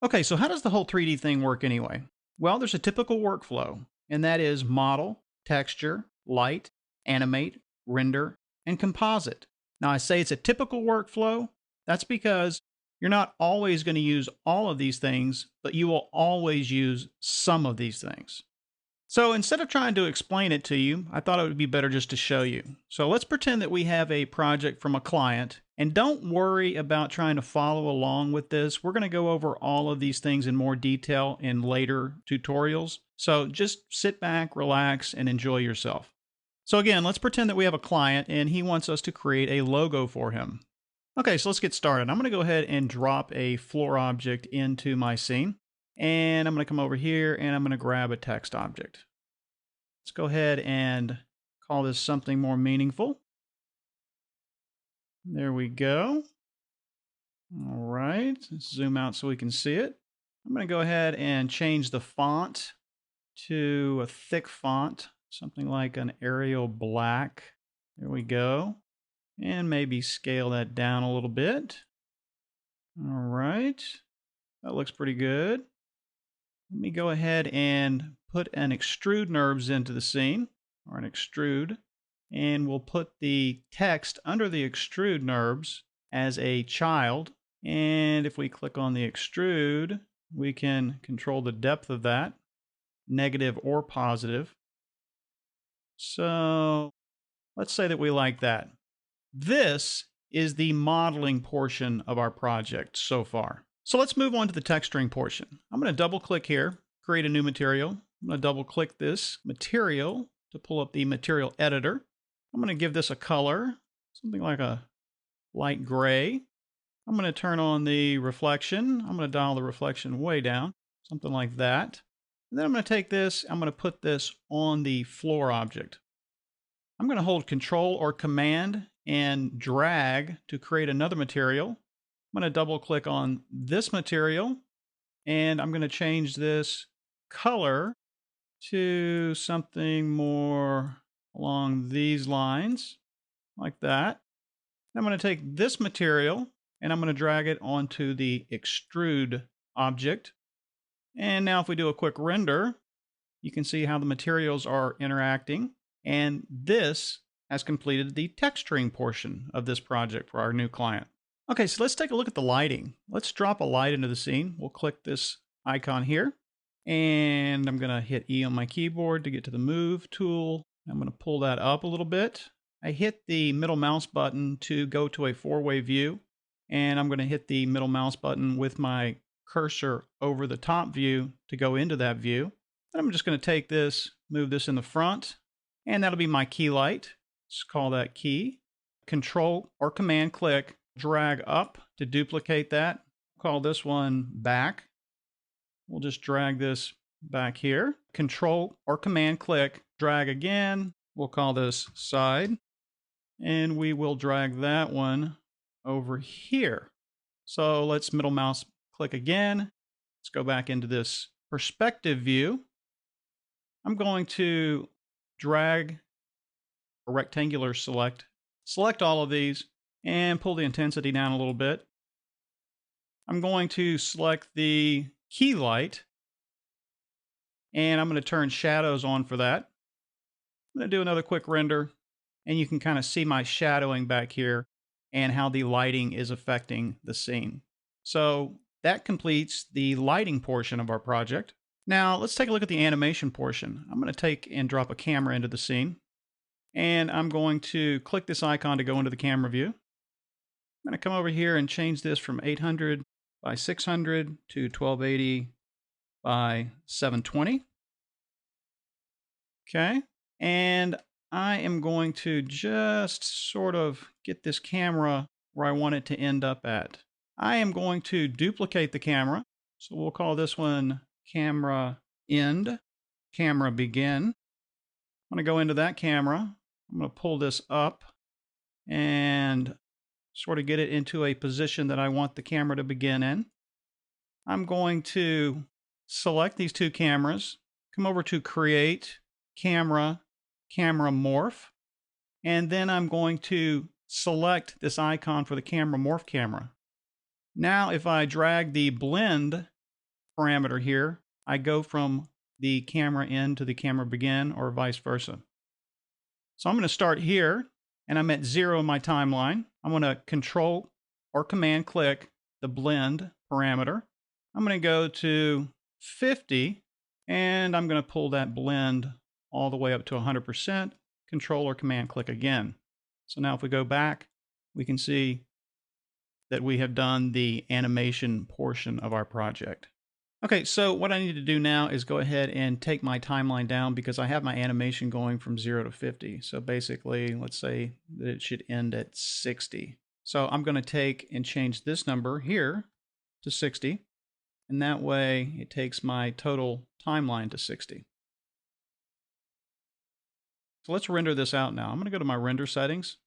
Okay, so how does the whole 3D thing work anyway? Well, there's a typical workflow, and that is model, texture, light, animate, render, and composite. Now, I say it's a typical workflow. That's because you're not always going to use all of these things, but you will always use some of these things. So instead of trying to explain it to you, I thought it would be better just to show you. So let's pretend that we have a project from a client, and don't worry about trying to follow along with this. We're going to go over all of these things in more detail in later tutorials. So just sit back, relax, and enjoy yourself. So again, let's pretend that we have a client and he wants us to create a logo for him. Okay, so let's get started. I'm going to go ahead and drop a floor object into my scene. And I'm going to come over here and I'm going to grab a text object. Let's go ahead and call this something more meaningful. There we go. All right, let's zoom out so we can see it. I'm going to go ahead and change the font to a thick font, something like an Arial Black. There we go. And maybe scale that down a little bit. All right, that looks pretty good. Let me go ahead and put an extrude NURBS into the scene, or an extrude, and we'll put the text under the extrude NURBS as a child. And if we click on the extrude, we can control the depth of that, negative or positive. So let's say that we like that. This is the modeling portion of our project so far. So let's move on to the texturing portion. I'm going to double click here, create a new material. I'm going to double click this material to pull up the material editor. I'm going to give this a color, something like a light gray. I'm going to turn on the reflection. I'm going to dial the reflection way down, something like that. And then I'm going to take this, I'm going to put this on the floor object. I'm going to hold Control or Command and drag to create another material. I'm going to double click on this material and I'm going to change this color to something more along these lines, like that. I'm going to take this material and I'm going to drag it onto the extrude object. And now if we do a quick render, you can see how the materials are interacting. And this has completed the texturing portion of this project for our new client. Okay, so let's take a look at the lighting. Let's drop a light into the scene. We'll click this icon here, and I'm going to hit E on my keyboard to get to the Move tool. I'm going to pull that up a little bit. I hit the middle mouse button to go to a four-way view, and I'm going to hit the middle mouse button with my cursor over the top view to go into that view. And I'm just going to take this, move this in the front, and that'll be my key light. Let's call that key. Control or Command click, drag up to duplicate that. Call this one back. We'll just drag this back here. Control or Command click, drag again. We'll call this side. And we will drag that one over here. So let's middle mouse click again. Let's go back into this perspective view. I'm going to drag a rectangular select all of these and pull the intensity down a little bit. I'm going to select the key light and I'm going to turn shadows on for that. I'm going to do another quick render and you can kind of see my shadowing back here and how the lighting is affecting the scene. So that completes the lighting portion of our project. Now let's take a look at the animation portion. I'm going to take and drop a camera into the scene. And I'm going to click this icon to go into the camera view. I'm going to come over here and change this from 800 by 600 to 1280 by 720. Okay. And I am going to just sort of get this camera where I want it to end up at. I am going to duplicate the camera. So we'll call this one camera end, camera begin. I'm going to go into that camera. I'm going to pull this up and sort of get it into a position that I want the camera to begin in. I'm going to select these two cameras, come over to Create, Camera, Camera Morph, and then I'm going to select this icon for the camera morph camera. Now if I drag the blend parameter here, I go from the camera end to the camera begin or vice versa. So I'm going to start here and I'm at 0 in my timeline. I'm going to control or command click the blend parameter. I'm going to go to 50 and I'm going to pull that blend all the way up to 100%. Control or command click again. So now if we go back, we can see that we have done the animation portion of our project. Okay, so what I need to do now is go ahead and take my timeline down because I have my animation going from 0 to 50. So basically, let's say that it should end at 60. So I'm going to take and change this number here to 60. And that way it takes my total timeline to 60. So let's render this out now. I'm going to go to my render settings.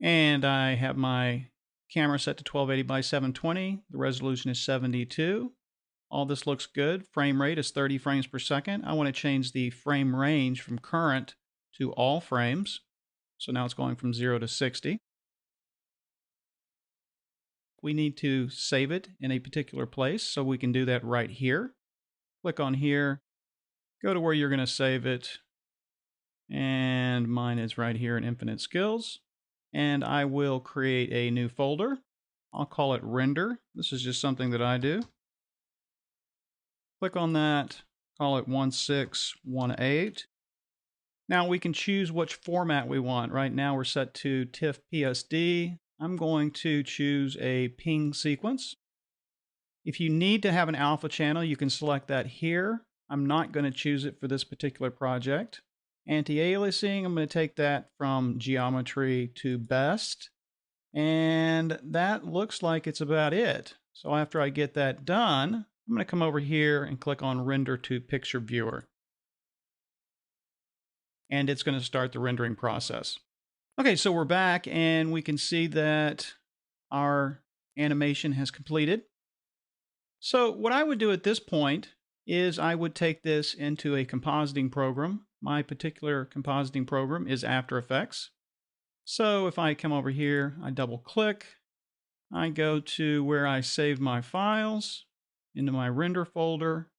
And I have my camera set to 1280 by 720. The resolution is 72. All this looks good. Frame rate is 30 frames per second. I want to change the frame range from current to all frames. So now it's going from 0 to 60. We need to save it in a particular place, so we can do that right here. Click on here, go to where you're going to save it, and mine is right here in Infinite Skills. And I will create a new folder. I'll call it Render. This is just something that I do. Click on that, call it 1618. Now we can choose which format we want. Right now we're set to TIFF PSD. I'm going to choose a ping sequence. If you need to have an alpha channel, you can select that here. I'm not going to choose it for this particular project. Anti-aliasing, I'm going to take that from geometry to best. And that looks like it's about it. So after I get that done, I'm going to come over here and click on Render to Picture Viewer. And it's going to start the rendering process. Okay, so we're back and we can see that our animation has completed. So what I would do at this point is I would take this into a compositing program. My particular compositing program is After Effects. So if I come over here, I double click, I go to where I saved my files into my render folder.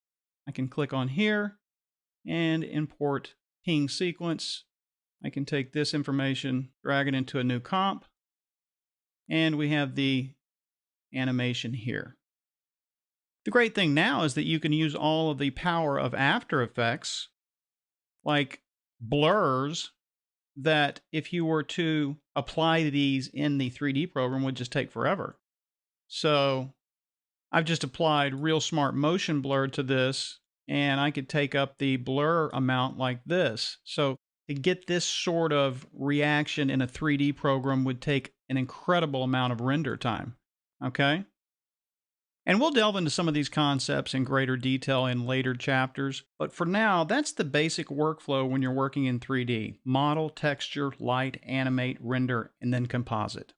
I can click on here and import ping sequence. I can take this information, drag it into a new comp, and we have the animation here. The great thing now is that you can use all of the power of After Effects, like blurs, that if you were to apply these in the 3D program would just take forever. So I've just applied Real Smart Motion Blur to this, and I could take up the blur amount like this. So to get this sort of reaction in a 3D program would take an incredible amount of render time. Okay? And we'll delve into some of these concepts in greater detail in later chapters. But for now, that's the basic workflow when you're working in 3D. Model, texture, light, animate, render, and then composite.